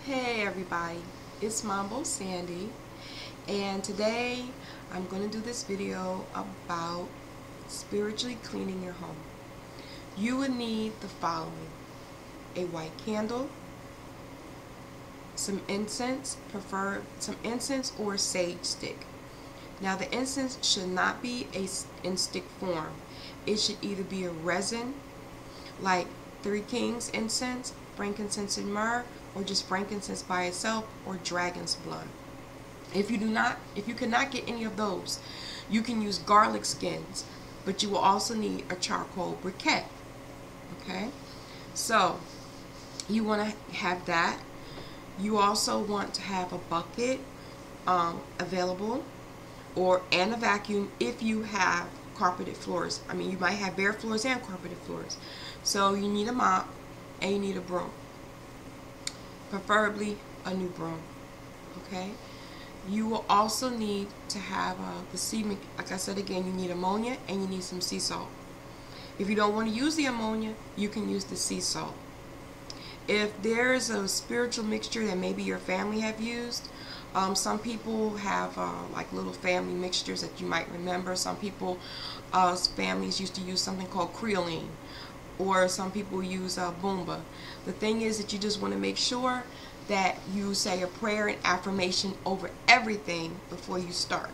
Hey everybody, it's Mambo Sandy, and today I'm going to do this video about spiritually cleaning your home. You would need the following: a white candle, some incense, prefer some incense or sage stick. Now the incense should not be in stick form. It should either be a resin like Three Kings incense, frankincense and myrrh, or just frankincense by itself, or dragon's blood. If you cannot get any of those, you can use garlic skins, but you will also need a charcoal briquette. Okay, so you want to have that. You also want to have a bucket available, and a vacuum if you have carpeted floors. I mean, you might have bare floors and carpeted floors. So you need a mop and you need a broom, preferably a new broom. Okay, you will also need to have the sea. Like I said again, you need ammonia and you need some sea salt. If you don't want to use the ammonia, you can use the sea salt. If there's a spiritual mixture that maybe your family have used, some people have like little family mixtures that you might remember. Some people, families used to use something called creoline, or some people use Boomba. The thing is that you just want to make sure that you say a prayer and affirmation over everything before you start.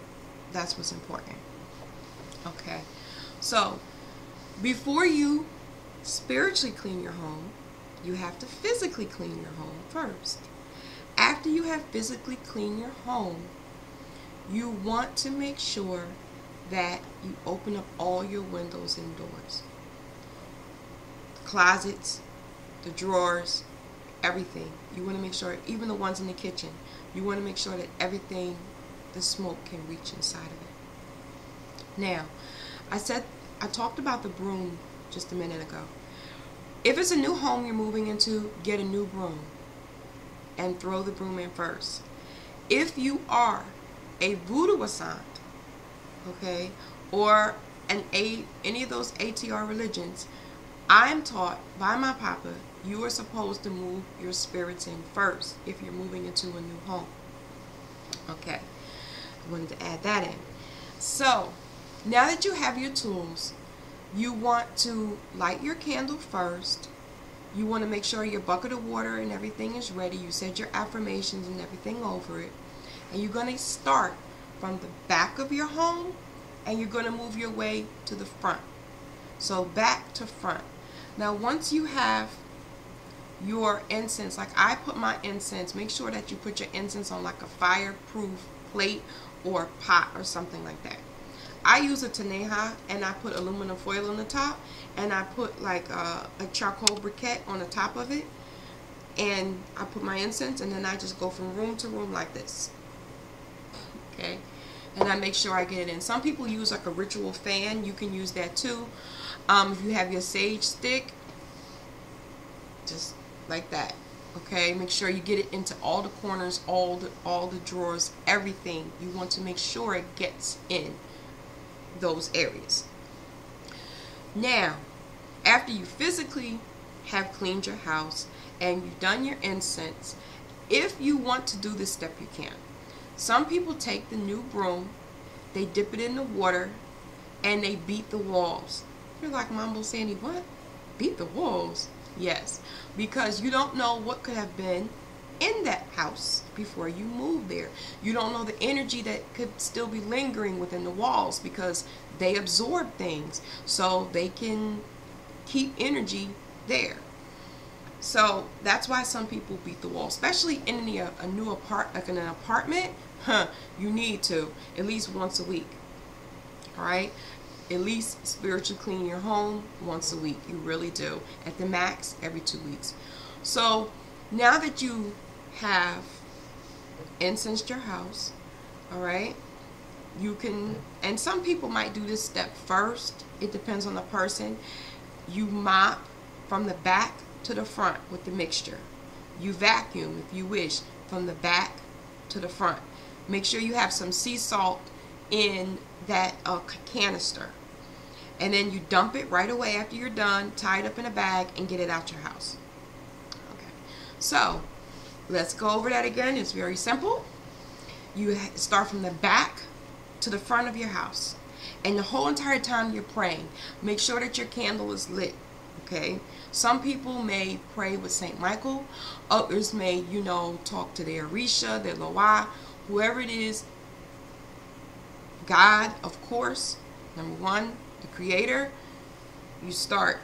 That's what's important. Okay, so before you spiritually clean your home, you have to physically clean your home first. After you have physically cleaned your home, you want to make sure that you open up all your windows and doors. Closets, the drawers, everything. You want to make sure, even the ones in the kitchen, you want to make sure that everything, the smoke can reach inside of it. Now, I talked about the broom just a minute ago. If it's a new home you're moving into, get a new broom and throw the broom in first. If you are a voodoo assant, okay, or any of those ATR religions, I'm taught by my papa, you are supposed to move your spirits in first if you're moving into a new home. Okay, I wanted to add that in. So, now that you have your tools, you want to light your candle first. You want to make sure your bucket of water and everything is ready. You said your affirmations and everything over it. And you're going to start from the back of your home, and you're going to move your way to the front. So back to front. Now once you have your incense, like I put my incense, make sure that you put your incense on like a fireproof plate or pot or something like that. I use a Taneja, and I put aluminum foil on the top, and I put like a charcoal briquette on the top of it, and I put my incense, and then I just go from room to room like this. Okay, and I make sure I get it in. Some people use like a ritual fan. You can use that too. If you have your sage stick, just like that. Okay, make sure you get it into all the corners, all the drawers, everything. You want to make sure it gets in those areas. Now, after you physically have cleaned your house and you've done your incense, if you want to do this step, you can. Some people take the new broom, they dip it in the water, and they beat the walls. You're like, Mambo Sandy, what? Beat the walls? Yes, because you don't know what could have been in that house before you move there. You don't know the energy that could still be lingering within the walls, because they absorb things, so they can keep energy there. So that's why some people beat the wall, especially in a new apartment. You need to at least once a week. All right, at least spiritually clean your home once a week. You really do. At the max, every 2 weeks. So now that you have incensed your house, all right, you can, and some people might do this step first. It depends on the person. You mop from the back to the front with the mixture. You vacuum, if you wish, from the back to the front. Make sure you have some sea salt in that canister, and then you dump it right away after you're done, tie it up in a bag, and get it out your house. Okay, so let's go over that again. It's very simple. You start from the back to the front of your house. And the whole entire time you're praying, make sure that your candle is lit. Okay? Some people may pray with St. Michael. Others may, talk to their Orisha, their Loa, whoever it is. God, of course, number one, the Creator. You start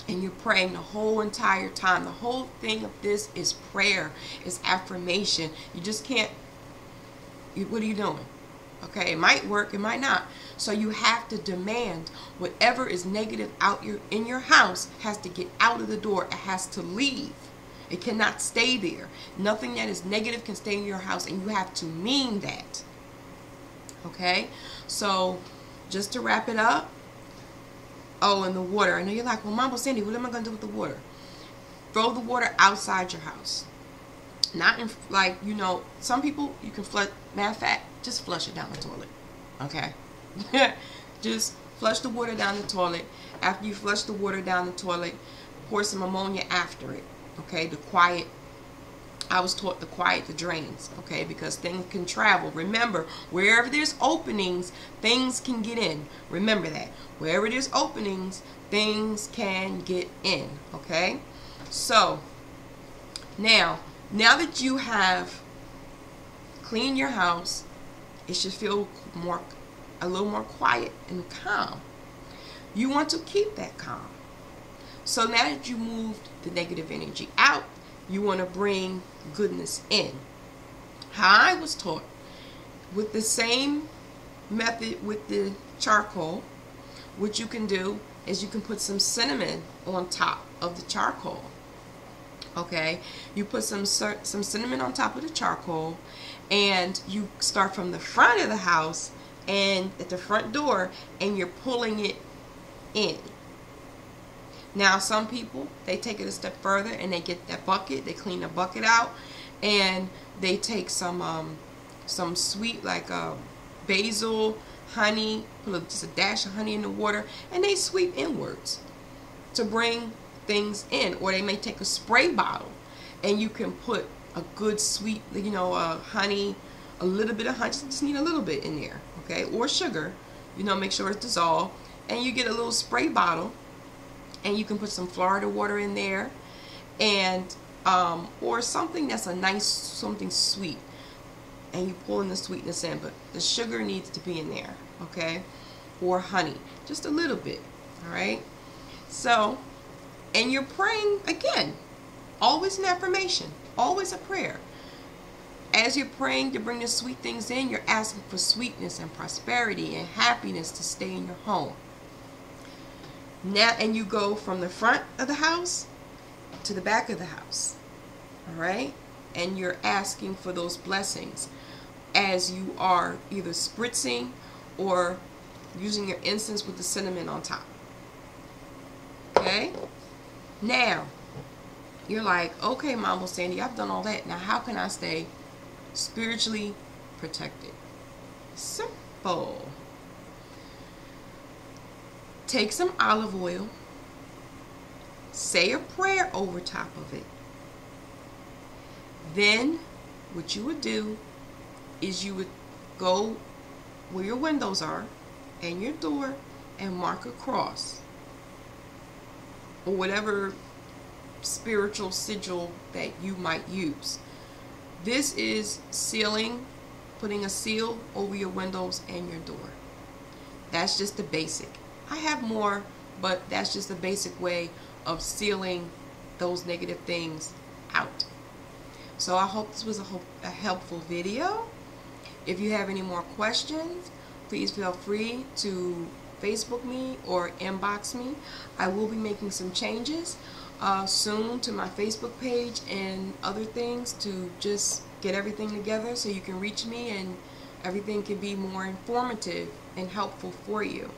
and you're praying the whole entire time. The whole thing of this is prayer, is affirmation. You just can't, what are you doing? Okay, it might work, it might not. So you have to demand whatever is negative in your house has to get out of the door. It has to leave. It cannot stay there. Nothing that is negative can stay in your house, and you have to mean that. Okay, so just to wrap it up. Oh, and the water. I know you're like, well, Mambo Sandy, what am I going to do with the water? Throw the water outside your house. Not in, like, some people, you can flush. Matter of fact, just flush it down the toilet. Okay? Just flush the water down the toilet. After you flush the water down the toilet, pour some ammonia after it. Okay? I was taught to quiet the drains. Okay? Because things can travel. Remember, wherever there's openings, things can get in. Remember that. Wherever there's openings, things can get in. Okay? So, now that you have cleaned your house, it should feel a little more quiet and calm. You want to keep that calm. So now that you moved the negative energy out, you want to bring goodness in. How I was taught, with the same method with the charcoal, what you can do is you can put some cinnamon on top of the charcoal. Okay, you put some cinnamon on top of the charcoal, and you start from the front of the house and at the front door, and you're pulling it in. Now, some people, they take it a step further and they get that bucket, they clean the bucket out, and they take some sweet, like basil, honey, put just a dash of honey in the water, and they sweep inwards to bring things in. Or they may take a spray bottle and you can put a good sweet, honey, a little bit of honey, just need a little bit in there, okay, or sugar, make sure it's dissolved, and you get a little spray bottle, and you can put some Florida water in there, and or something that's something sweet, and you pull in the sweetness in, but the sugar needs to be in there, okay, or honey, just a little bit. All right, so, and you're praying again, always an affirmation, always a prayer. As you're praying to bring the sweet things in, you're asking for sweetness and prosperity and happiness to stay in your home. Now, and you go from the front of the house to the back of the house. All right? And you're asking for those blessings as you are either spritzing or using your incense with the cinnamon on top. Okay? Now, you're like, okay, Mambo Sandy, I've done all that. Now, how can I stay spiritually protected? Simple. Take some olive oil, say a prayer over top of it. Then what you would do is you would go where your windows are and your door and mark a cross, or whatever spiritual sigil that you might use. This is sealing, putting a seal over your windows and your door. That's just the basic. I have more, but that's just a basic way of sealing those negative things out. So I hope this was a helpful video. If you have any more questions, please feel free to Facebook me or inbox me. I will be making some changes soon to my Facebook page and other things to just get everything together so you can reach me and everything can be more informative and helpful for you.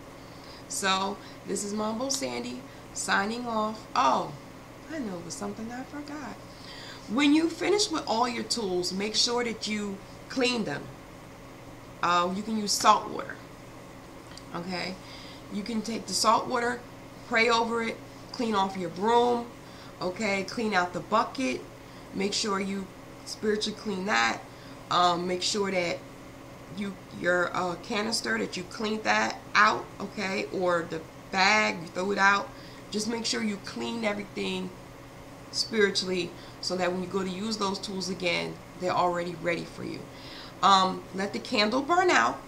So this is Mambo Sandy signing off. Oh, I know it was something I forgot. When you finish with all your tools, make sure that you clean them. You can use salt water. Okay, you can take the salt water, pray over it, clean off your broom. Okay, clean out the bucket. Make sure you spiritually clean that. Make sure that your canister, that you clean that out, okay, or the bag, you throw it out. Just make sure you clean everything spiritually, so that when you go to use those tools again, they're already ready for you. Let the candle burn out,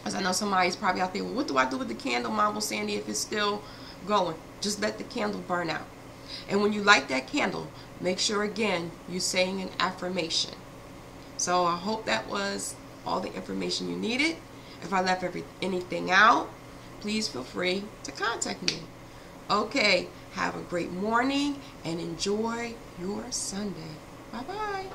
as I know somebody's probably out there, well, what do I do with the candle, Mama Sandy, if it's still going? Just let the candle burn out. And when you light that candle, make sure again you're saying an affirmation. So I hope that was all the information you needed. If I left anything out, please feel free to contact me. Okay, have a great morning and enjoy your Sunday. Bye-bye.